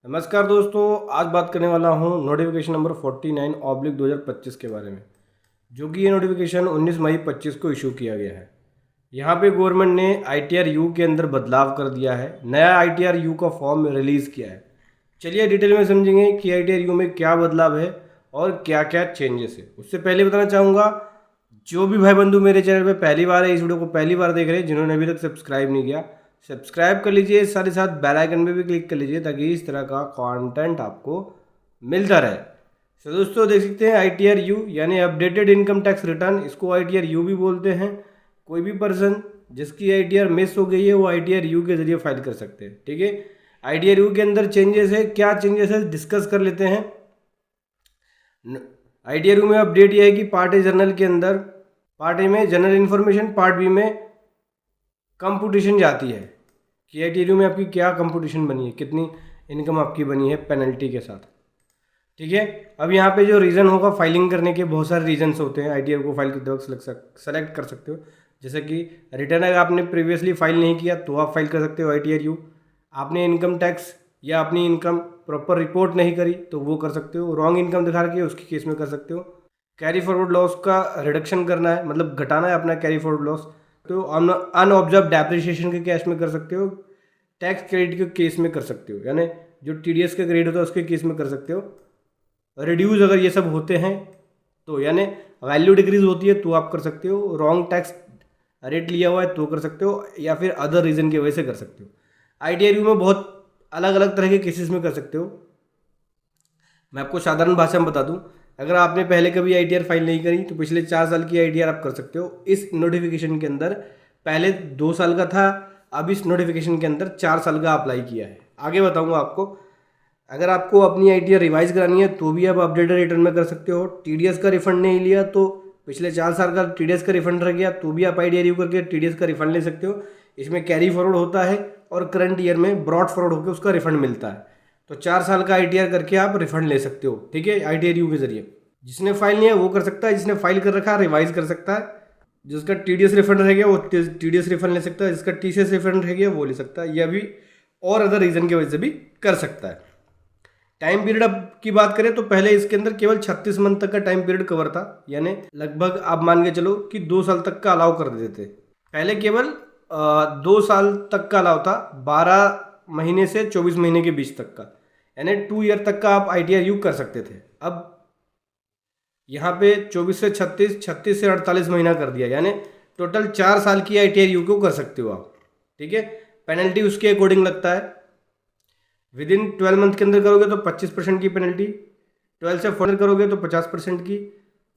नमस्कार दोस्तों, आज बात करने वाला हूँ नोटिफिकेशन नंबर 49/2025 के बारे में, जो कि ये नोटिफिकेशन 19 मई 25 को इशू किया गया है। यहाँ पे गवर्नमेंट ने ITRU के अंदर बदलाव कर दिया है, नया ITRU का फॉर्म रिलीज़ किया है। चलिए डिटेल में समझेंगे कि ITRU में क्या बदलाव है और क्या क्या चेंजेस है। उससे पहले बताना चाहूँगा, जो भी भाई बंधु मेरे चैनल पे पहली बार है, इस वीडियो को पहली बार देख रहे हैं, जिन्होंने अभी तक सब्सक्राइब नहीं किया, सब्सक्राइब कर लीजिए। साथ ही साथ बेल आइकन पे भी क्लिक कर लीजिए ताकि इस तरह का कंटेंट आपको मिलता रहे। तो दोस्तों देख सकते हैं ITRU यानी अपडेटेड इनकम टैक्स रिटर्न, इसको ITRU भी बोलते हैं। कोई भी पर्सन जिसकी ITR मिस हो गई है वो ITRU के जरिए फाइल कर सकते हैं। ठीक है, ITRU के अंदर चेंजेस है, क्या चेंजेस है डिस्कस कर लेते हैं। ITRU में अपडेट यह है कि पार्ट ए जर्नल के अंदर, पार्ट ए में जनरल इन्फॉर्मेशन, पार्ट बी में कंपटीशन जाती है कि ITRU में आपकी क्या कंपटीशन बनी है, कितनी इनकम आपकी बनी है पेनल्टी के साथ। ठीक है, अब यहाँ पे जो रीज़न होगा फाइलिंग करने के, बहुत सारे रीजन्स होते हैं। ITRU को फाइल करते वक्त सेलेक्ट कर सकते हो, जैसे कि रिटर्न अगर आपने प्रीवियसली फाइल नहीं किया तो आप फाइल कर सकते हो ITRU। आपने इनकम टैक्स या अपनी इनकम प्रॉपर रिपोर्ट नहीं करी तो वो कर सकते हो। रॉन्ग इनकम दिखा के उसके केस में कर सकते हो। कैरी फॉरवर्ड लॉस का रिडक्शन करना है, मतलब घटाना है अपना कैरी फॉरवर्ड लॉस, तो अनऑब्जर्व डेप्रिसिएशन के केस में कर सकते हो। टैक्स क्रेडिट के केस में कर सकते हो, यानी जो TDS का क्रेडिट होता है उसके केस में कर सकते हो। रिड्यूस अगर ये सब होते हैं तो, यानी वैल्यू डिक्रीज होती है तो आप कर सकते हो। रॉन्ग टैक्स रेट लिया हुआ है तो कर सकते हो, या फिर अदर रीज़न की वजह से कर सकते हो। ITRU में बहुत अलग अलग तरह के केसेस में कर सकते हो। मैं आपको साधारण भाषा में बता दूं, अगर आपने पहले कभी ITR फाइल नहीं करी तो पिछले 4 साल की ITR आप कर सकते हो। इस नोटिफिकेशन के अंदर पहले 2 साल का था, अब इस नोटिफिकेशन के अंदर 4 साल का अप्लाई किया है। आगे बताऊंगा आपको। अगर आपको अपनी ITR रिवाइज करानी है तो भी आप अपडेटेड रिटर्न में कर सकते हो। TDS का रिफंड नहीं लिया तो पिछले 4 साल का TDS का रिफंड रह गया तो भी आप ITRU करके TDS का रिफंड ले सकते हो। इसमें कैरी फॉरवर्ड होता है और करंट ईयर में ब्रॉड फॉरवर्ड होकर उसका रिफंड मिलता है। तो 4 साल का ITR करके आप रिफंड ले सकते हो। ठीक है, ITRU के जरिए। जिसने फाइल नहीं है वो कर सकता है, जिसने फाइल कर रखा है रिवाइज कर सकता है। जिसका TDS रिफंड रह गया वो TDS रिफंड ले सकता है, जिसका TCS रिफंड रह गया वो ले सकता है, या भी और अदर रीजन की वजह से भी कर सकता है। टाइम पीरियड अब की बात करें तो पहले इसके अंदर केवल 36 मंथ तक का टाइम पीरियड कवर था, यानी लगभग आप मान के चलो कि 2 साल तक का अलाउ कर देते थे। पहले केवल 2 साल तक का अलाउ था, 12 महीने से 24 महीने के बीच तक का, यानी 2 ईयर तक का आप ITRU कर सकते थे। अब यहाँ पे 24 से 36, 36 से 48 महीना कर दिया, यानी टोटल 4 साल की ITRU को कर सकते हो आप। ठीक है, पेनल्टी उसके अकॉर्डिंग लगता है। विद इन 12 मंथ के अंदर करोगे तो 25% की पेनल्टी, 12 से 4 करोगे तो 50% की,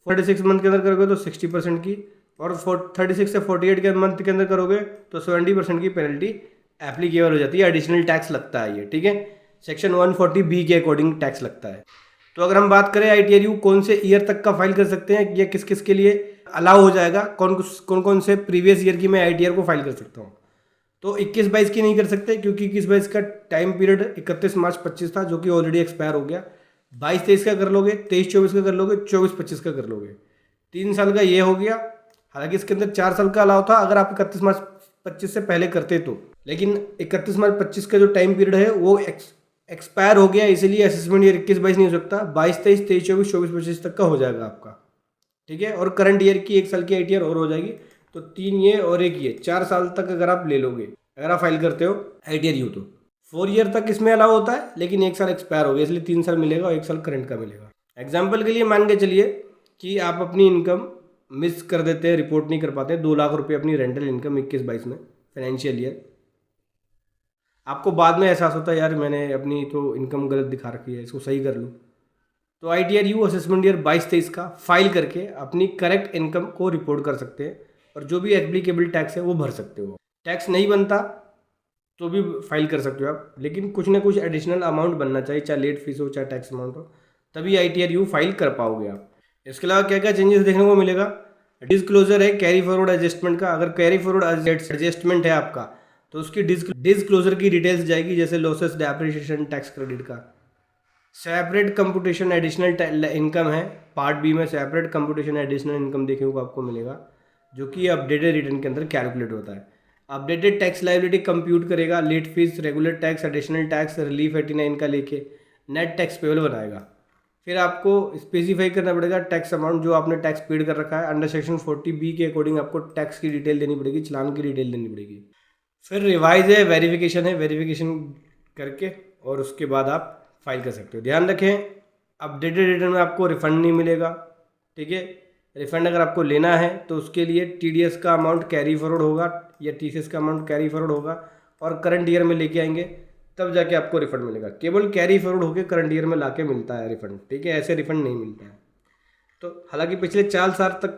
46 मंथ के अंदर करोगे तो 60% की, और 36 से 48 के मंथ के अंदर करोगे तो 70% की पेनल्टी एप्लीकेबल हो जाती है। एडिशनल टैक्स लगता है ये। ठीक है, सेक्शन 140B के अकॉर्डिंग टैक्स लगता है। तो अगर हम बात करें ITRU कौन से ईयर तक का फाइल कर सकते हैं, या किस किस के लिए अलाउ हो जाएगा, कौन कौन से प्रीवियस ईयर की मैं ITR को फाइल कर सकता हूँ, तो 21-22 की नहीं कर सकते, क्योंकि 21-22 का टाइम पीरियड 31 मार्च 25 था, जो कि ऑलरेडी एक्सपायर हो गया। 22-23 का कर लोगे, 23-24 का कर लोगे, 24-25 का कर लोगे। 3 साल का ये हो गया। हालांकि इसके अंदर 4 साल का अलाउ था अगर आप 31 मार्च 25 से पहले करते तो, लेकिन 31 मार्च 25 का जो टाइम पीरियड है वो एक्सपायर हो गया, इसीलिए असेसमेंट ईयर 21-22 नहीं हो सकता। 22-23, 23-24, 24-25 तक का हो जाएगा आपका। ठीक है, और करंट ईयर की 1 साल की ITR और हो जाएगी, तो 3 ये और 1 ये 4 साल तक अगर आप ले लोगे, अगर आप फाइल करते हो ITRU तो 4 ईयर तक इसमें अलाउ होता है, लेकिन 1 साल एक्सपायर हो गया, इसलिए 3 साल मिलेगा और 1 साल करंट का मिलेगा। एग्जाम्पल के लिए मान के चलिए कि आप अपनी इनकम मिस कर देते हैं, रिपोर्ट नहीं कर पाते, 2 लाख रुपये अपनी रेंटल इनकम 21-22 में फाइनेंशियल ईयर। आपको बाद में एहसास होता है यार मैंने अपनी तो इनकम गलत दिखा रखी है, इसको सही कर लूँ, तो ITRU असेसमेंट ईयर 22-23 का फाइल करके अपनी करेक्ट इनकम को रिपोर्ट कर सकते हैं, और जो भी एप्लीकेबल टैक्स है वो भर सकते हो। टैक्स नहीं बनता तो भी फाइल कर सकते हो आप, लेकिन कुछ ना कुछ एडिशनल अमाउंट बनना चाहिए, चाहे लेट फीस हो चाहे टैक्स अमाउंट हो, तभी ITRU फाइल कर पाओगे आप। इसके अलावा क्या क्या चेंजेस देखने को मिलेगा, डिस्क्लोजर है कैरी फॉरवर्ड एडजस्टमेंट का। अगर कैरी फॉरवर्ड एडजस्टमेंट है आपका तो उसकी डिस्क्लोजर की डिटेल्स जाएगी, जैसे लॉसेस, डेप्रिसिएशन, टैक्स क्रेडिट का। सेपरेट कंप्यूटेशन एडिशनल इनकम है, पार्ट बी में सेपरेट कंप्यूटेशन एडिशनल इनकम देखने को आपको मिलेगा, जो कि अपडेटेड रिटर्न के अंदर कैलकुलेट होता है। अपडेटेड टैक्स लायबिलिटी कंप्यूट करेगा, late fees, regular tax, additional tax, relief 89 का लेके नेट टैक्स पेबल बनाएगा। फिर आपको स्पेसिफाई करना पड़ेगा टैक्स अमाउंट जो आपने टैक्स पेड कर रखा है। अंडर सेक्शन 40B के अकॉर्डिंग आपको टैक्स की डिटेल देनी पड़ेगी, चलान की डिटेल देनी पड़ेगी। फिर रिवाइज है, वेरिफिकेशन है, वेरिफिकेशन करके और उसके बाद आप फाइल कर सकते हो। ध्यान रखें अपडेटेड रिटर्न में आपको रिफंड नहीं मिलेगा, ठीक है। रिफंड अगर आपको लेना है तो उसके लिए TDS का अमाउंट कैरी फॉरवर्ड होगा या TCS का अमाउंट कैरी फॉरवर्ड होगा और करंट ईयर में लेके आएंगे, तब जाके आपको रिफंड मिलेगा। केवल कैरी फॉरवर्ड होकर करंट ईयर में लाके मिलता है रिफंड, ठीक है, ऐसे रिफंड नहीं मिलता है। तो हालांकि पिछले 4 साल तक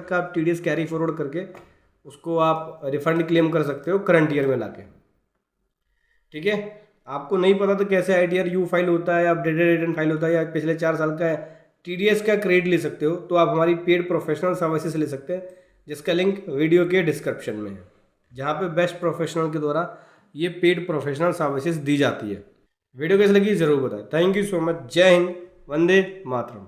का आप TDS कैरी फॉरवर्ड करके उसको आप रिफंड क्लेम कर सकते हो करंट ईयर में लाके, ठीक है। आपको नहीं पता तो कैसे ITR-U फाइल होता है, अपडेटेड रिटर्न फाइल होता है, या पिछले 4 साल का TDS का क्रेडिट ले सकते हो, तो आप हमारी पेड प्रोफेशनल सर्विसेज ले सकते हैं, जिसका लिंक वीडियो के डिस्क्रिप्शन में है, जहाँ पे बेस्ट प्रोफेशनल के द्वारा ये पेड प्रोफेशनल सर्विसेज दी जाती है। वीडियो कैसी लगी ज़रूर बताएं। Thank you so much. जय हिंद, वंदे मातरम।